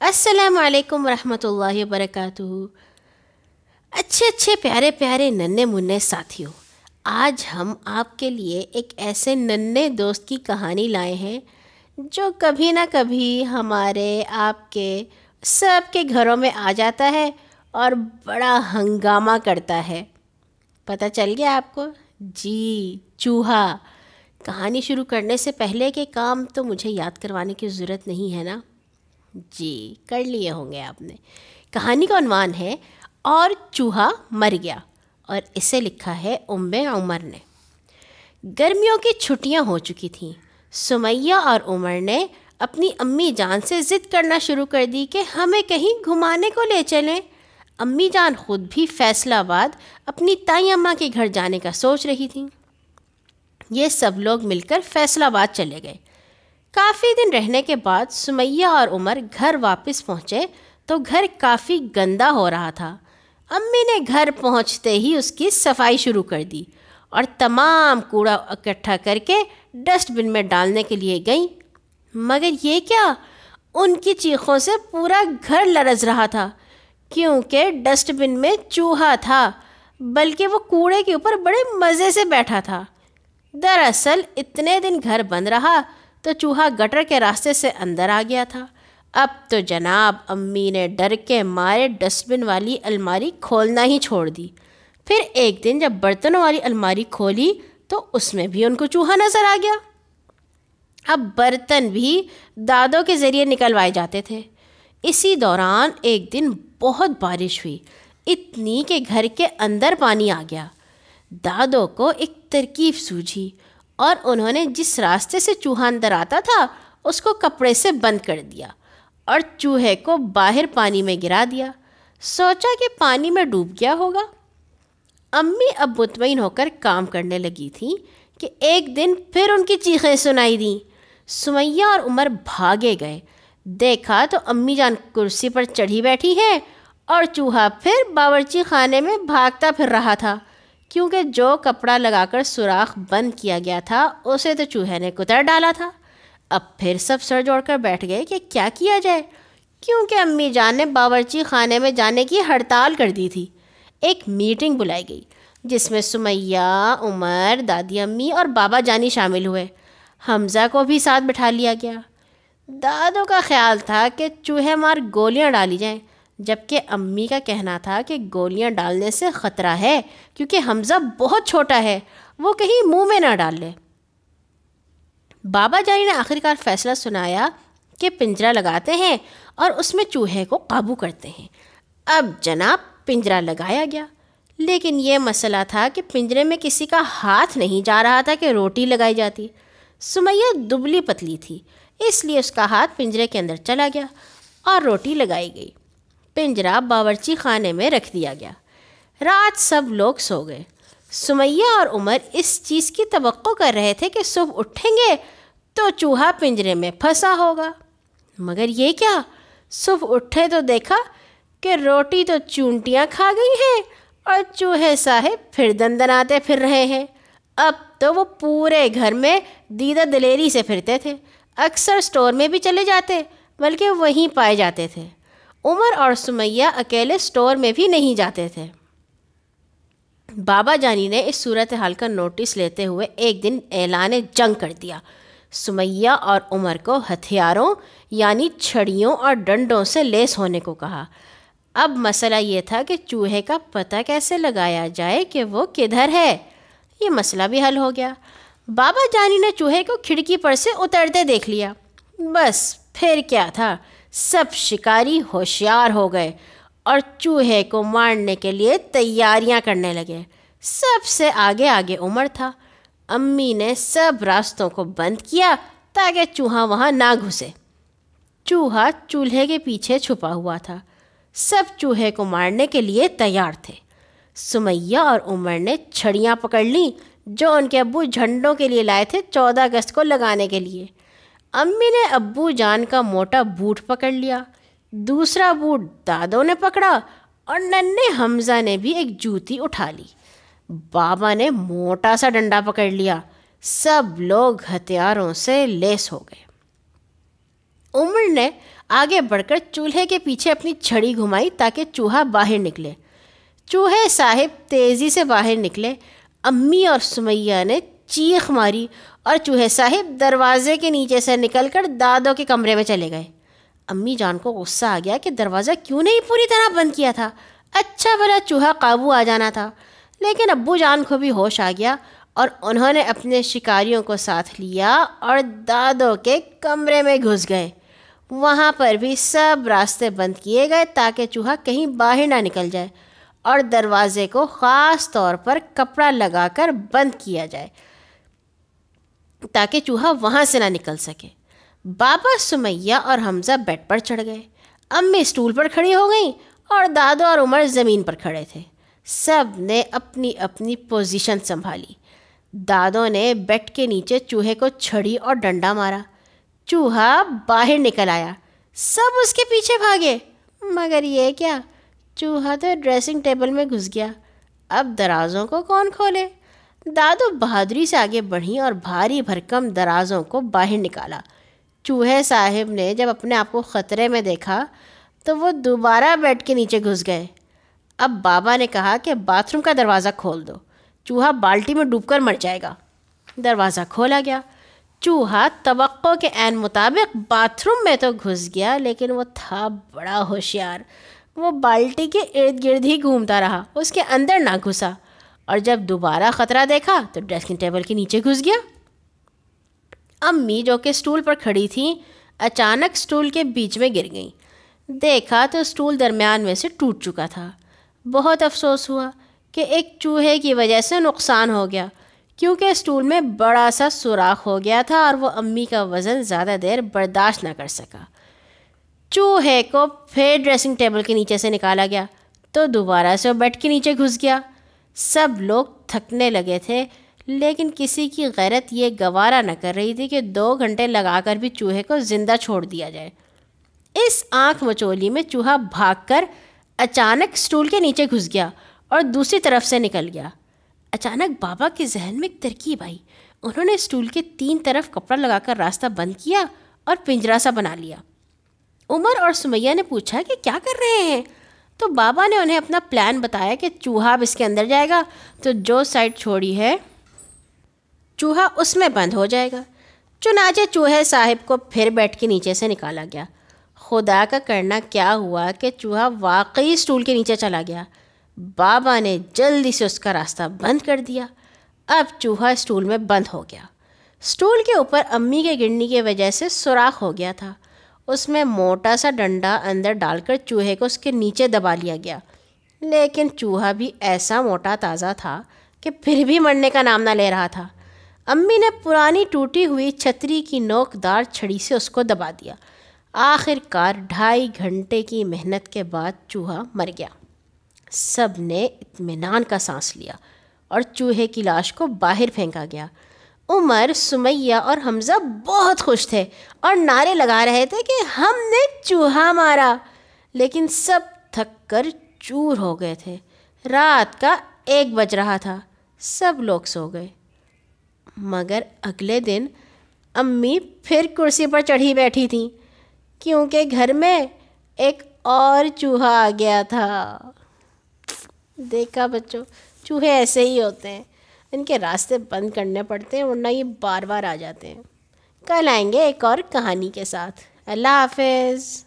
السلام علیکم ورحمۃ اللہ وبرکاتہ۔ اچھے اچھے پیارے پیارے ننھے منھے ساتھیوں، آج ہم آپ کے لیے ایک ایسے ننھے دوست کی کہانی لائے ہیں جو کبھی نہ کبھی ہمارے آپ کے سب کے گھروں میں آ جاتا ہے اور بڑا ہنگامہ کرتا ہے۔ پتہ چل گیا آپ کو؟ جی، چوہا۔ کہانی شروع کرنے سے پہلے کے کام تو مجھے یاد کروانے کی ضرورت نہیں ہے نا؟ جی، کر لیے ہوں گے آپ نے۔ کہانی کا عنوان ہے اور چوہا مر گیا، اور اسے لکھا ہے عمر نے۔ گرمیوں کی چھٹیاں ہو چکی تھیں۔ سمیہ اور عمر نے اپنی امی جان سے ضد کرنا شروع کر دی کہ ہمیں کہیں گھمانے کو لے چلیں۔ امی جان خود بھی فیصل آباد اپنی تائی اماں کے گھر جانے کا سوچ رہی تھیں۔ یہ سب لوگ مل کر فیصل آباد چلے گئے۔ کافی دن رہنے کے بعد سمیہ اور عمر گھر واپس پہنچے تو گھر کافی گندا ہو رہا تھا۔ امی نے گھر پہنچتے ہی اس کی صفائی شروع کر دی اور تمام کوڑا اکٹھا کر کے ڈسٹ بن میں ڈالنے کے لیے گئیں۔ مگر یہ کیا، ان کی چیخوں سے پورا گھر لرز رہا تھا، کیونکہ ڈسٹ بن میں چوہا تھا، بلکہ وہ کوڑے کے اوپر بڑے مزے سے بیٹھا تھا۔ دراصل اتنے دن گھر بند رہا تو چوہا گٹر کے راستے سے اندر آ گیا تھا۔ اب تو جناب امی نے ڈر کے مارے ڈسٹ بن والی الماری کھولنا ہی چھوڑ دی۔ پھر ایک دن جب برتنوں والی الماری کھولی تو اس میں بھی ان کو چوہا نظر آ گیا۔ اب برتن بھی دادوں کے ذریعے نکلوائے جاتے تھے۔ اسی دوران ایک دن بہت بارش ہوئی، اتنی کہ گھر کے اندر پانی آ گیا۔ دادوں کو ایک ترکیب سوجھی اور انہوں نے جس راستے سے چوہا اندر آتا تھا اس کو کپڑے سے بند کر دیا اور چوہے کو باہر پانی میں گرا دیا۔ سوچا کہ پانی میں ڈوب گیا ہوگا۔ امی اب مطمئن ہو کر کام کرنے لگی تھیں کہ ایک دن پھر ان کی چیخیں سنائی دیں۔ سمیہ اور عمر بھاگے گئے، دیکھا تو امی جان کرسی پر چڑھی بیٹھی ہے اور چوہا پھر باورچی خانے میں بھاگتا پھر رہا تھا، کیونکہ جو کپڑا لگا کر سوراخ بند کیا گیا تھا اسے تو چوہے نے کتر ڈالا تھا۔ اب پھر سب سر جوڑ کر بیٹھ گئے کہ کیا کیا جائے، کیونکہ امی جان نے باورچی خانے میں جانے کی ہڑتال کر دی تھی۔ ایک میٹنگ بلائی گئی جس میں سمیہ، عمر، دادی امی اور بابا جانی شامل ہوئے۔ حمزہ کو بھی ساتھ بٹھا لیا گیا۔ دادوں کا خیال تھا کہ چوہے مار گولیاں ڈالی جائیں، جبکہ امی کا کہنا تھا کہ گولیاں ڈالنے سے خطرہ ہے، کیونکہ حمزہ بہت چھوٹا ہے، وہ کہیں منہ میں نہ ڈال لے۔ بابا جانی نے آخرکار فیصلہ سنایا کہ پنجرہ لگاتے ہیں اور اس میں چوہے کو قابو کرتے ہیں۔ اب جناب پنجرہ لگایا گیا، لیکن یہ مسئلہ تھا کہ پنجرے میں کسی کا ہاتھ نہیں جا رہا تھا کہ روٹی لگائی جاتی۔ سمیہ دبلی پتلی تھی، اس لیے اس کا ہاتھ پنجرے کے اندر چلا گیا اور روٹی لگائی گئی۔ پنجرہ باورچی خانے میں رکھ دیا گیا۔ رات سب لوگ سو گئے۔ سمیہ اور عمر اس چیز کی توقع کر رہے تھے کہ صبح اٹھیں گے تو چوہا پنجرے میں پھنسا ہوگا۔ مگر یہ کیا، صبح اٹھے تو دیکھا کہ روٹی تو چونٹیاں کھا گئی ہیں اور چوہے صاحب پھر دندناتے پھر رہے ہیں۔ اب تو وہ پورے گھر میں دیدہ دلیری سے پھرتے تھے، اکثر اسٹور میں بھی چلے جاتے، بلکہ وہیں پائے جاتے تھے۔ عمر اور سمیہ اکیلے اسٹور میں بھی نہیں جاتے تھے۔ بابا جانی نے اس صورتحال کا نوٹس لیتے ہوئے ایک دن اعلان جنگ کر دیا۔ سمیہ اور عمر کو ہتھیاروں یعنی چھڑیوں اور ڈنڈوں سے لیس ہونے کو کہا۔ اب مسئلہ یہ تھا کہ چوہے کا پتہ کیسے لگایا جائے کہ وہ کدھر ہے۔ یہ مسئلہ بھی حل ہو گیا۔ بابا جانی نے چوہے کو کھڑکی پر سے اترتے دیکھ لیا۔ بس پھر کیا تھا، سب شکاری ہوشیار ہو گئے اور چوہے کو مارنے کے لیے تیاریاں کرنے لگے۔ سب سے آگے آگے عمر تھا۔ امی نے سب راستوں کو بند کیا تاکہ چوہا وہاں نہ گھسے۔ چوہا چولہے کے پیچھے چھپا ہوا تھا۔ سب چوہے کو مارنے کے لیے تیار تھے۔ سمیہ اور عمر نے چھڑیاں پکڑ لیں جو ان کے ابو جھنڈوں کے لیے لائے تھے 14 اگست کو لگانے کے لیے۔ امی نے ابو جان کا موٹا بوٹ پکڑ لیا، دوسرا بوٹ دادوں نے پکڑا اور ننھے حمزہ نے بھی ایک جوتی اٹھا لی۔ بابا نے موٹا سا ڈنڈا پکڑ لیا۔ سب لوگ ہتھیاروں سے لیس ہو گئے۔ عمر نے آگے بڑھ کر چولہے کے پیچھے اپنی چھڑی گھمائی تاکہ چوہا باہر نکلے۔ چوہے صاحب تیزی سے باہر نکلے۔ امی اور سمیہ نے چیخ ماری اور چوہے صاحب دروازے کے نیچے سے نکل کر دادو کے کمرے میں چلے گئے۔ امی جان کو غصہ آ گیا کہ دروازہ کیوں نہیں پوری طرح بند کیا تھا، اچھا بھلا چوہا قابو آ جانا تھا۔ لیکن ابو جان کو بھی ہوش آ گیا اور انہوں نے اپنے شکاریوں کو ساتھ لیا اور دادو کے کمرے میں گھس گئے۔ وہاں پر بھی سب راستے بند کیے گئے تاکہ چوہا کہیں باہر نہ نکل جائے، اور دروازے کو خاص طور پر کپڑا لگا کر بند کیا جائے تاکہ چوہا وہاں سے نہ نکل سکے۔ بابا، سمیہ اور حمزہ بیڈ پر چڑھ گئے، امی اسٹول پر کھڑی ہو گئیں اور دادو اور عمر زمین پر کھڑے تھے۔ سب نے اپنی اپنی پوزیشن سنبھالی۔ دادو نے بیڈ کے نیچے چوہے کو چھڑی اور ڈنڈا مارا۔ چوہا باہر نکل آیا، سب اس کے پیچھے بھاگے، مگر یہ کیا، چوہا تو ڈریسنگ ٹیبل میں گھس گیا۔ اب درازوں کو کون کھولے؟ دادو بہادری سے آگے بڑھیں اور بھاری بھرکم درازوں کو باہر نکالا۔ چوہے صاحب نے جب اپنے آپ کو خطرے میں دیکھا تو وہ دوبارہ بیڈ کے نیچے گھس گئے۔ اب بابا نے کہا کہ باتھ روم کا دروازہ کھول دو، چوہا بالٹی میں ڈوب کر مر جائے گا۔ دروازہ کھولا گیا۔ چوہا توقع کے عین مطابق باتھ روم میں تو گھس گیا، لیکن وہ تھا بڑا ہوشیار۔ وہ بالٹی کے ارد گرد ہی گھومتا رہا، اس کے اندر نہ گھسا، اور جب دوبارہ خطرہ دیکھا تو ڈریسنگ ٹیبل کے نیچے گھس گیا۔ امی جو کہ اسٹول پر کھڑی تھیں اچانک اسٹول کے بیچ میں گر گئیں۔ دیکھا تو اسٹول درمیان میں سے ٹوٹ چکا تھا۔ بہت افسوس ہوا کہ ایک چوہے کی وجہ سے نقصان ہو گیا، کیونکہ اسٹول میں بڑا سا سوراخ ہو گیا تھا اور وہ امی کا وزن زیادہ دیر برداشت نہ کر سکا۔ چوہے کو پھر ڈریسنگ ٹیبل کے نیچے سے نکالا گیا تو دوبارہ سے وہ بیڈ کے نیچے گھس گیا۔ سب لوگ تھکنے لگے تھے، لیکن کسی کی غیرت یہ گوارا نہ کر رہی تھی کہ 2 گھنٹے لگا کر بھی چوہے کو زندہ چھوڑ دیا جائے۔ اس آنکھ مچولی میں چوہا بھاگ کر اچانک اسٹول کے نیچے گھس گیا اور دوسری طرف سے نکل گیا۔ اچانک بابا کے ذہن میں ایک ترکیب آئی۔ انہوں نے اسٹول کے 3 طرف کپڑا لگا کر راستہ بند کیا اور پنجرا سا بنا لیا۔ عمر اور سمیہ نے پوچھا کہ کیا کر رہے ہیں؟ تو بابا نے انہیں اپنا پلان بتایا کہ چوہا اب اس کے اندر جائے گا تو جو سائڈ چھوڑی ہے چوہا اس میں بند ہو جائے گا۔ چنانچہ چوہے صاحب کو پھر بیڈ کے نیچے سے نکالا گیا۔ خدا کا کرنا کیا ہوا کہ چوہا واقعی اسٹول کے نیچے چلا گیا۔ بابا نے جلدی سے اس کا راستہ بند کر دیا۔ اب چوہا اسٹول میں بند ہو گیا۔ اسٹول کے اوپر امی کے گرنے کی وجہ سے سوراخ ہو گیا تھا۔ اس میں موٹا سا ڈنڈا اندر ڈال کر چوہے کو اس کے نیچے دبا لیا گیا، لیکن چوہا بھی ایسا موٹا تازہ تھا کہ پھر بھی مرنے کا نام نہ لے رہا تھا۔ امی نے پرانی ٹوٹی ہوئی چھتری کی نوک دار چھڑی سے اس کو دبا دیا۔ آخر کار 2.5 گھنٹے کی محنت کے بعد چوہا مر گیا۔ سب نے اطمینان کا سانس لیا اور چوہے کی لاش کو باہر پھینکا گیا۔ عمر، سمیہ اور حمزہ بہت خوش تھے اور نعرے لگا رہے تھے کہ ہم نے چوہا مارا، لیکن سب تھک کر چور ہو گئے تھے۔ رات کا 1 بج رہا تھا، سب لوگ سو گئے، مگر اگلے دن امی پھر کرسی پر چڑھی بیٹھی تھیں، کیونکہ گھر میں ایک اور چوہا آ گیا تھا۔ دیکھا بچوں، چوہے ایسے ہی ہوتے ہیں، ان کے راستے بند کرنے پڑتے ہیں ورنہ یہ بار بار آ جاتے ہیں۔ کل آئیں گے ایک اور کہانی کے ساتھ۔ اللہ حافظ۔